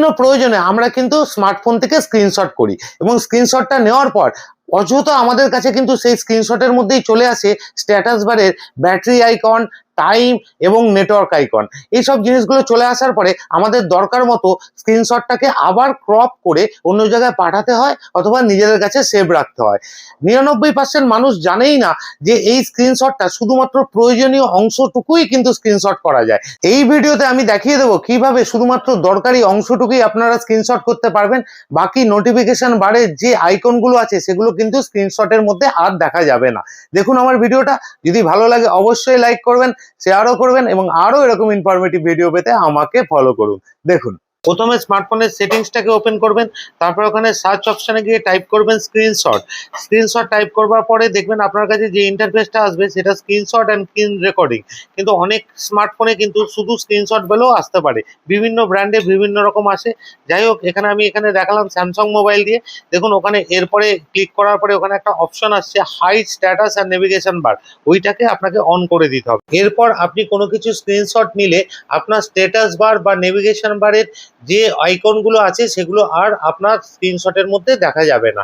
বিভিন্ন প্রয়োজনে আমরা কিন্তু স্মার্টফোন থেকে স্ক্রিনশট করি এবং স্ক্রিনশটটা নেওয়ার পর অযথা আমাদের কাছে কিন্তু সেই স্ক্রিনশটের মধ্যেই চলে আসে স্ট্যাটাস বারের ব্যাটারি আইকন, টাইম এবং নেটওয়ার্ক আইকন। এইসব জিনিসগুলো চলে আসার পরে আমাদের দরকার মতো স্ক্রিনশটটাকে আবার ক্রপ করে অন্য জায়গায় পাঠাতে হয় অথবা নিজেদের কাছে সেভ রাখতে হয়। 99% মানুষ জানেই না যে এই স্ক্রিনশটটা শুধুমাত্র প্রয়োজনীয় অংশটুকুই কিন্তু স্ক্রিনশট করা যায়। এই ভিডিওতে আমি দেখিয়ে দেবো কিভাবে শুধুমাত্র দরকারি অংশটুকুই আপনারা স্ক্রিনশট করতে পারবেন। বাকি নোটিফিকেশন বারে যে আইকনগুলো আছে সেগুলো কিন্তু স্ক্রিনশটের মধ্যে আর দেখা যাবে না। দেখুন আমার ভিডিওটা, যদি ভালো লাগে অবশ্যই লাইক করবেন, শেয়ারও করবেন এবং আরো এরকম ইনফরমেটিভ ভিডিও পেতে আমাকে ফলো করুন। দেখুন, প্রথমে স্মার্টফোনের সেটিংসটাকে ওপেন করবেন, তারপর ওখানে সার্চ অপশনে গিয়ে টাইপ করবেন স্ক্রিনশট। স্ক্রিনশট টাইপ করবার পরে দেখবেন আপনার কাছে যে ইন্টারফেসটা আসবে সেটা স্ক্রিনশট অ্যান্ড স্ক্রিন রেকর্ডিং। কিন্তু অনেক স্মার্টফোনে কিন্তু শুধু স্ক্রিনশট বলেও আসতে পারে, বিভিন্ন ব্র্যান্ডে বিভিন্ন রকম আসে। যাই হোক, এখানে দেখালাম স্যামসাং মোবাইল দিয়ে। দেখুন ওখানে এরপরে ক্লিক করার পরে ওখানে একটা অপশন আসছে hide status and navigation bar, ওইটাকে আপনাকে অন করে দিতে হবে। এরপর আপনি কোনো কিছু স্ক্রিনশট নিলে আপনার স্ট্যাটাস বার বা নেভিগেশন বারের যে আইকনগুলো আছে সেগুলো আর আপনার স্ক্রিনশটের মধ্যে দেখা যাবে না।